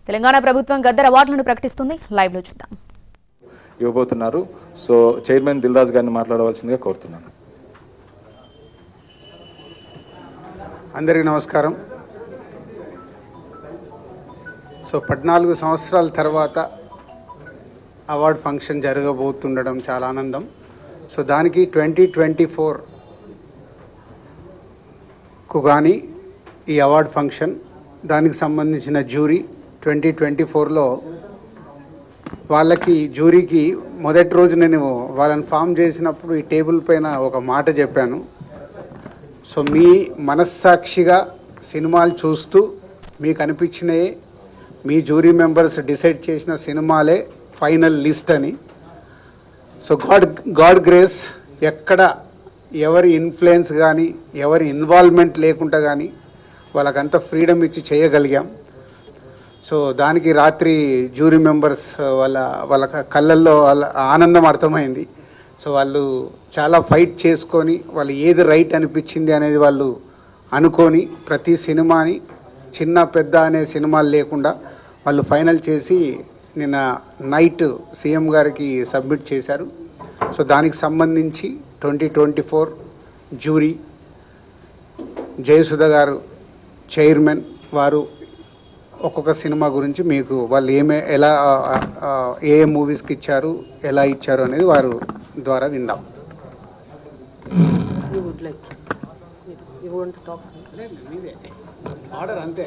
తెలంగాణ ప్రభుత్వం గద్దర్ అవార్డులను ప్రకటిస్తుంది. లైవ్ లో చూద్దాం. ఇవ్వబోతున్నారు. సో చైర్మన్ దిల్ రాజు గారిని మాట్లాడవలసిందిగా కోరుతున్నాను. అందరికీ నమస్కారం. సో 14 సంవత్సరాల తర్వాత అవార్డ్ ఫంక్షన్ జరగబోతుండడం చాలా ఆనందం. సో దానికి 2024కు కానీ ఈ అవార్డ్ ఫంక్షన్ దానికి సంబంధించిన జ్యూరీ 2024లో వాళ్ళకి జ్యూరీకి మొదటి రోజు నేను వాళ్ళని ఫామ్ చేసినప్పుడు ఈ టేబుల్ పైన ఒక మాట చెప్పాను. సో మీ మనస్సాక్షిగా సినిమాలు చూస్తూ మీకు అనిపించినవి మీ జ్యూరీ మెంబర్స్ డిసైడ్ చేసిన సినిమాలే ఫైనల్ లిస్ట్ అని. సో గాడ్ గ్రేస్ ఎక్కడ ఎవరి ఇన్ఫ్లుయెన్స్ కానీ ఎవరి ఇన్వాల్వ్మెంట్ లేకుండా కానీ వాళ్ళకంత ఫ్రీడమ్ ఇచ్చి చేయగలిగాం. సో దానికి రాత్రి జ్యూరీ మెంబర్స్ వాళ్ళ కళ్ళల్లో వాళ్ళ ఆనందం అర్థమైంది. సో వాళ్ళు చాలా ఫైట్ చేసుకొని వాళ్ళు ఏది రైట్ అనిపించింది అనేది వాళ్ళు అనుకొని ప్రతి సినిమాని చిన్న పెద్ద అనే సినిమాలు లేకుండా వాళ్ళు ఫైనల్ చేసి నిన్న నైట్ సీఎం గారికి సబ్మిట్ చేశారు. సో దానికి సంబంధించి 2024 జ్యూరీ జయసుధ గారు చైర్మన్ వారు ఒక్కొక్క సినిమా గురించి మీకు వాళ్ళు ఎలా ఏ మూవీస్కి ఇచ్చారు ఎలా ఇచ్చారు అనేది వారు ద్వారా విందాం. ఆర్డర్ అంతే.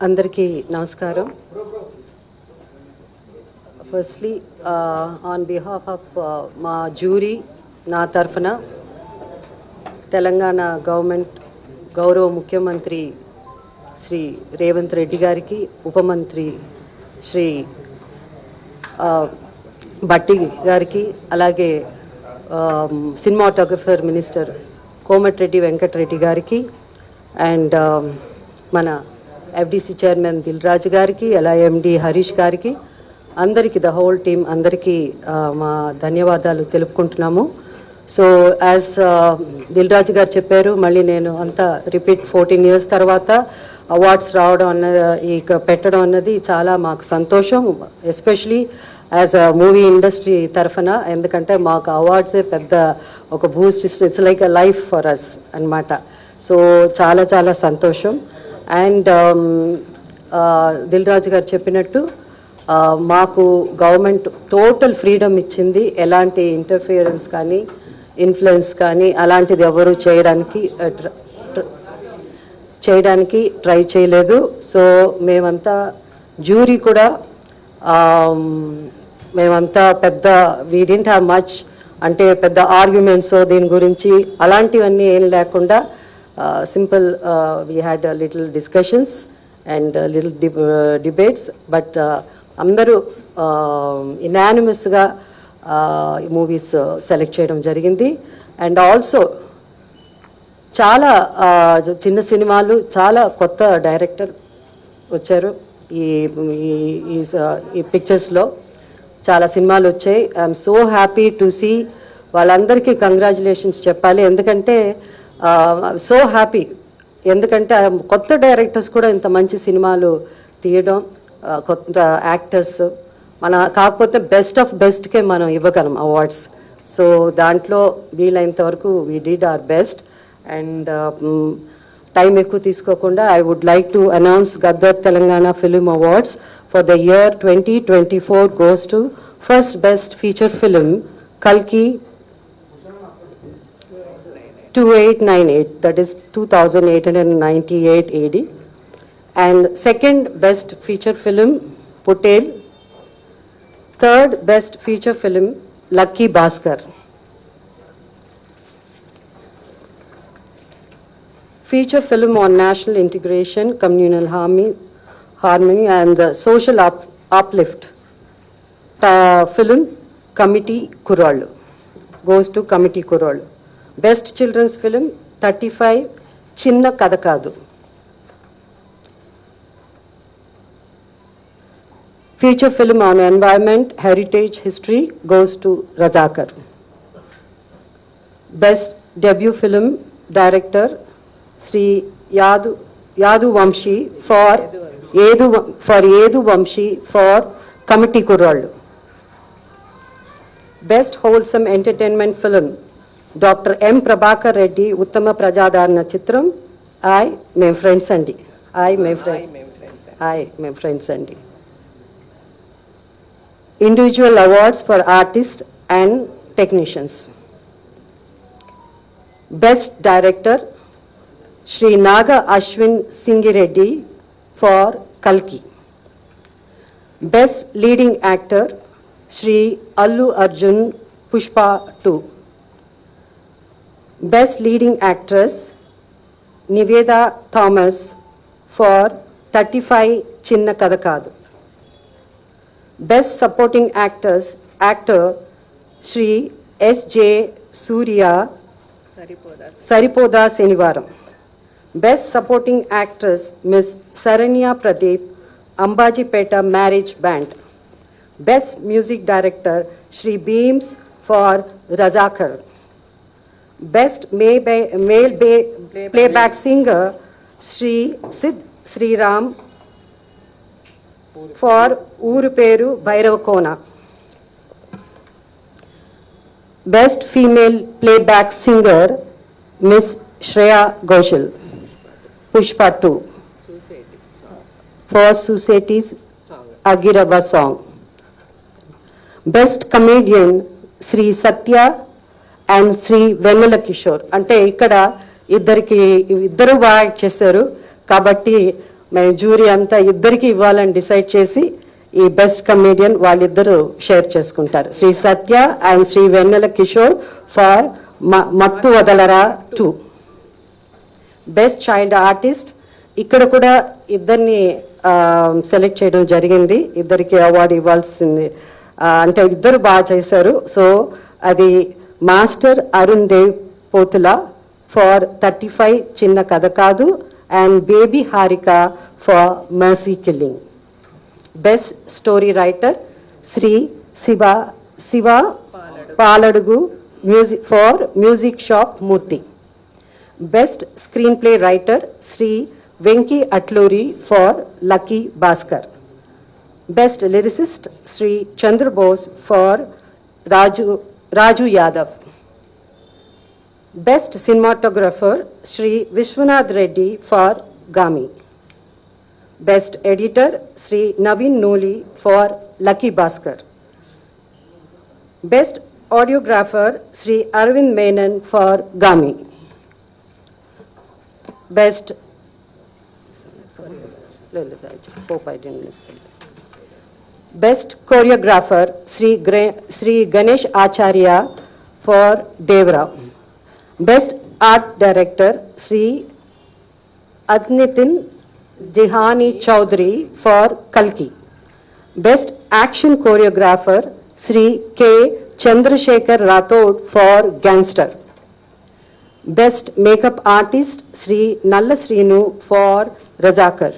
అందరికీ నమస్కారం. ఫస్ట్లీ ఆన్ బిహాఫ్ ఆఫ్ మా జ్యూరీ నా తరఫున తెలంగాణ గవర్నమెంట్ గౌరవ ముఖ్యమంత్రి శ్రీ రేవంత్ రెడ్డి గారికి, ఉప మంత్రి శ్రీ భట్టి గారికి, అలాగే సినిమాటోగ్రఫర్ మినిస్టర్ కోమటిరెడ్డి వెంకటరెడ్డి గారికి అండ్ మన ఎఫ్డిసి చైర్మన్ దిల్ రాజు గారికి, అలా ఎండి హరీష్ గారికి, అందరికీ ద హోల్ టీమ్ అందరికీ మా ధన్యవాదాలు తెలుపుకుంటున్నాము. సో యాజ్ దిల్ రాజు గారు చెప్పారు, మళ్ళీ నేను అంతా రిపీట్ 14 years తర్వాత అవార్డ్స్ రావడం పెట్టడం అన్నది చాలా మాకు సంతోషం, especially as a movie industry తరఫున. ఎందుకంటే మాకు అవార్డ్సే పెద్ద ఒక boost, it's like a life for us అన్నమాట. సో చాలా చాలా సంతోషం. అండ్ దిల్ రాజు గారు చెప్పినట్టు మాకు గవర్నమెంట్ టోటల్ ఫ్రీడమ్ ఇచ్చింది. ఎలాంటి ఇంటర్ఫియరెన్స్ కానీ ఇన్ఫ్లుయెన్స్ కానీ అలాంటిది ఎవరు చేయడానికి ట్రై చేయలేదు. సో మేమంతా జ్యూరీ కూడా మేమంతా పెద్ద వీ డింట్ హ్యావ్ మచ్ అంటే పెద్ద ఆర్గ్యుమెంట్స్ దీని గురించి అలాంటివన్నీ ఏం లేకుండా simple we had little discussions and little debates. But అందరూ ఇనానిమస్గా మూవీస్ సెలెక్ట్ చేయడం జరిగింది. అండ్ ఆల్సో చాలా చిన్న సినిమాలు, చాలా కొత్త డైరెక్టర్ వచ్చారు ఈ పిక్చర్స్లో. చాలా సినిమాలు వచ్చాయి. I'm so happy to see. వాళ్ళందరికీ కంగ్రాచులేషన్స్ చెప్పాలి. ఎందుకంటే సో హ్యాపీ, ఎందుకంటే కొత్త డైరెక్టర్స్ కూడా ఇంత మంచి సినిమాలు తీయడం, కొత్త యాక్టర్స్ కాకపోతే బెస్ట్ ఆఫ్ బెస్ట్కే మనం ఇవ్వగలం అవార్డ్స్. సో దాంట్లో వీలైనంత వరకు we did our best. And time ఎక్కువ తీసుకోకుండా I would like to announce Gaddar Telangana film awards for the year 2024 goes to first best feature film Kalki 2898, that is 2898 AD. And second best feature film Putel. Third best feature film Lucky Bhaskar. Feature film on national integration, communal harmony and social uplift. Film Committee Kurol goes to Committee Kurol. Best children's film 35 Chinna Kadakadu. Feature film on environment, heritage, history goes to Razakar. Best Debut Film Director Sri Yadu Vamshi for Yedu Vamshi for Committee Kurrallu. Best Wholesome Entertainment Film Dr. M. Prabhakar Reddy Uttama Prajadarana Chitram I, my friends Andi. My friends Andi. Individual awards for artists and technicians. Best Director Shri Naga Ashwin Singireddy for Kalki. Best Leading Actor Shri Allu Arjun Pushpa 2. Best Leading Actress Niveda Thomas for 35 Chinna Kadakadu. Best Supporting Actor Shri S.J. Surya Saripoda Senivaram. Best Supporting Actress Ms. Saranya Pradeep Ambajipeta Marriage Band. Best Music Director Shri Beams for Razakar. Best Male Playback Singer Shri Sid Sriram for Uruperu Bhairavakona. Best Female Playback Singer Miss Shreya Ghoshal Pushpa 2 for Society's Agirava Song. Best Comedian Sri Satya and Sri Vennela Kishore. అంటే ఇక్కడ ఇద్దరు బాగా చేశారు కాబట్టి మేము jury అంతా ఇద్దరికి ఇవ్వాలని డిసైడ్ చేసి ఈ బెస్ట్ కమేడియన్ వాళ్ళిద్దరూ షేర్ చేసుకుంటారు. Sri Satya and Sri Vennela Kishore for Mathu Vadalara 2. Best child artist ఇక్కడ కూడా ఇద్దరిని సెలెక్ట్ చేయడం జరిగింది. ఇద్దరికి అవార్డు ఇవ్వాల్సింది అంటే ఇద్దరు బాగా చేశారు. సో అది master Arun Dev Pothula for 35 Chinna Katha Kaadu and baby Harika for mercy killing. Best story writer Shri Shiva Paladugu music for music shop Murthy. Best screenplay writer Shri Venky Atluri for Lucky Bhaskar. Best Lyricist Sri Chandra Bose for Raju Yadav. Best Cinematographer Sri Vishwanath Reddy for Gami. Best Editor Sri Naveen Noli for Lucky Bhaskar. Best Audiographer Sri Arvind Menon for Gami. Best hope I didn't miss it. Best Choreographer Sri Ganesh Acharya for Devra. Best Art Director Sri Adnitin Jihani Chaudhary for Kalki. Best Action Choreographer Sri K. Chandrasekhar Rathod for Gangster. Best Makeup Artist Sri Nalla Srinu for Razakar.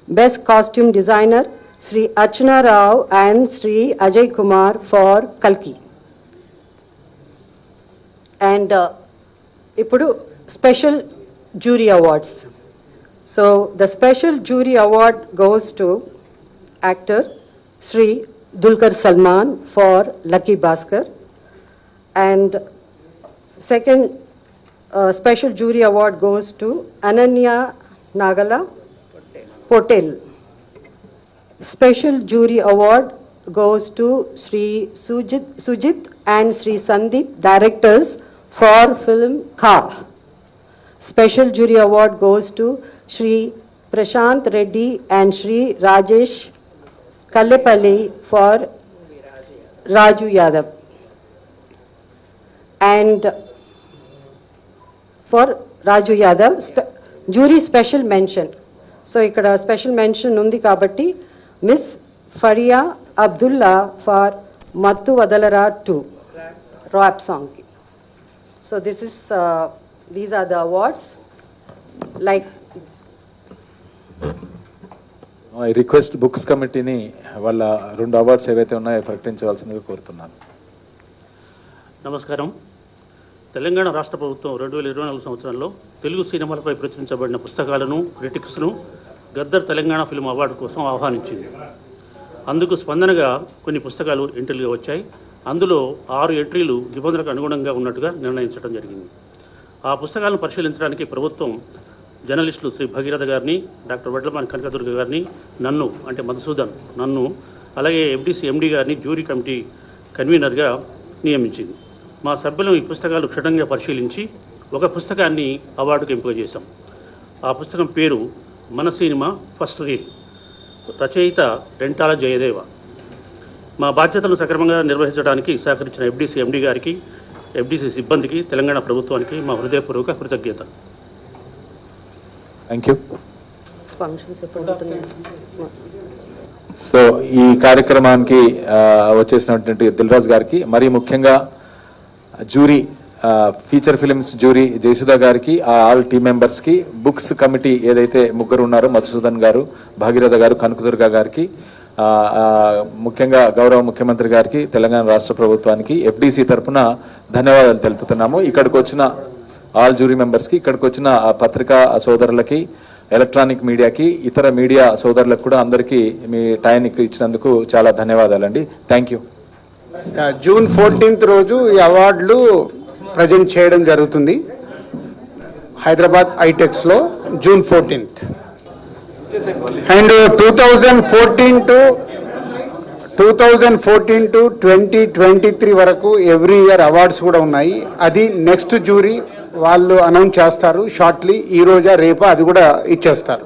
Best Costume Designer Sri Archana Rao and Sri Ajay Kumar for Kalki. And ఇప్పుడు Special Jury Awards. So the Special Jury Award goes to actor Sri Dulquer Salman for Lucky Bhaskar. And second Special Jury Award goes to Ananya Nagala Potel. Special Jury Award goes to Sri Sujit and Sri Sandeep, directors for film Kha. Special Jury Award goes to Sri Prashant Reddy and Sri Rajesh Kallepalli for Raju Yadav. And for Raju Yadav, jury special mention. So ikkada special mention undi kabatti Miss Faria Abdullah for Mattu Vadalara 2 rap song. So this is these are the awards. Like I request books కమిటీని వాళ్ళ 2 awards ఏవైతే ఉన్నాయో ప్రకటించవలసిందిగా కోరుతున్నాను. నమస్కారం. తెలంగాణ రాష్ట్ర ప్రభుత్వం 2024 సంవత్సరంలో తెలుగు సినిమాలపై ప్రచురించబడిన పుస్తకాలను క్రిటిక్స్ను గద్దర్ తెలంగాణ ఫిల్మ్ అవార్డు కోసం ఆహ్వానించింది. అందుకు స్పందనగా కొన్ని పుస్తకాలు ఎంట్రీలుగా వచ్చాయి. అందులో 6 ఎంట్రీలు నిబంధనలకు అనుగుణంగా ఉన్నట్టుగా నిర్ణయించడం జరిగింది. ఆ పుస్తకాలను పరిశీలించడానికి ప్రభుత్వం జర్నలిస్టులు శ్రీ భగీరథ గారిని, డాక్టర్ వడ్లమాని కనకదుర్గ గారిని, నన్ను అంటే మధుసూదన్ నన్ను, అలాగే ఎఫ్డీసీ ఎండీ గారిని జ్యూరీ కమిటీ కన్వీనర్గా నియమించింది. మా సభ్యులు ఈ పుస్తకాలు క్షుణ్ణంగా పరిశీలించి ఒక పుస్తకాన్ని అవార్డుకు ఎంపిక చేశాం. ఆ పుస్తకం పేరు మన సినిమా ఫస్ట్ రీల్, రచయిత రెంటాల జయదేవ. మా బాధ్యతలను సక్రమంగా నిర్వహించడానికి సహకరించిన ఎఫ్డీసీ ఎండీ గారికి, ఎఫ్డీసీ సిబ్బందికి, తెలంగాణ ప్రభుత్వానికి మా హృదయపూర్వక కృతజ్ఞత. Thank you. ఫంక్షన్స్ ఎప్పుడు ఉంటుంది? సో ఈ కార్యక్రమానికి వచ్చేసినటువంటి దిల్ రాజు గారికి, మరీ ముఖ్యంగా jury, feature films jury Jayasudha గారికి, ఆల్ టీమ్ మెంబర్స్కి, బుక్స్ కమిటీ ఏదైతే ముగ్గురు ఉన్నారో మధుసూదన్ గారు, భాగీరథ గారు, కనకదుర్గ గారికి, ముఖ్యంగా గౌరవ ముఖ్యమంత్రి గారికి, తెలంగాణ రాష్ట్ర ప్రభుత్వానికి ఎఫ్డీసీ తరఫున ధన్యవాదాలు తెలుపుతున్నాము. ఇక్కడికి వచ్చిన ఆల్ జ్యూరీ మెంబర్స్కి, ఇక్కడికి వచ్చిన పత్రికా సోదరులకి, ఎలక్ట్రానిక్ మీడియాకి, ఇతర మీడియా సోదరులకు కూడా అందరికీ మీ టైం ఇచ్చినందుకు చాలా ధన్యవాదాలండి. Thank you. జూన్ 14th రోజు ఈ అవార్డులు ప్రజెంట్ చేయడం జరుగుతుంది హైదరాబాద్ ఐటెక్స్లో, జూన్ 14th. అండ్ 2014 to 2023 వరకు ఎవ్రీ ఇయర్ అవార్డ్స్ కూడా ఉన్నాయి. అది నెక్స్ట్ జ్యూరీ వాళ్ళు అనౌన్స్ చేస్తారు షార్ట్లీ, ఈ రోజా రేపా అది కూడా ఇచ్చేస్తారు.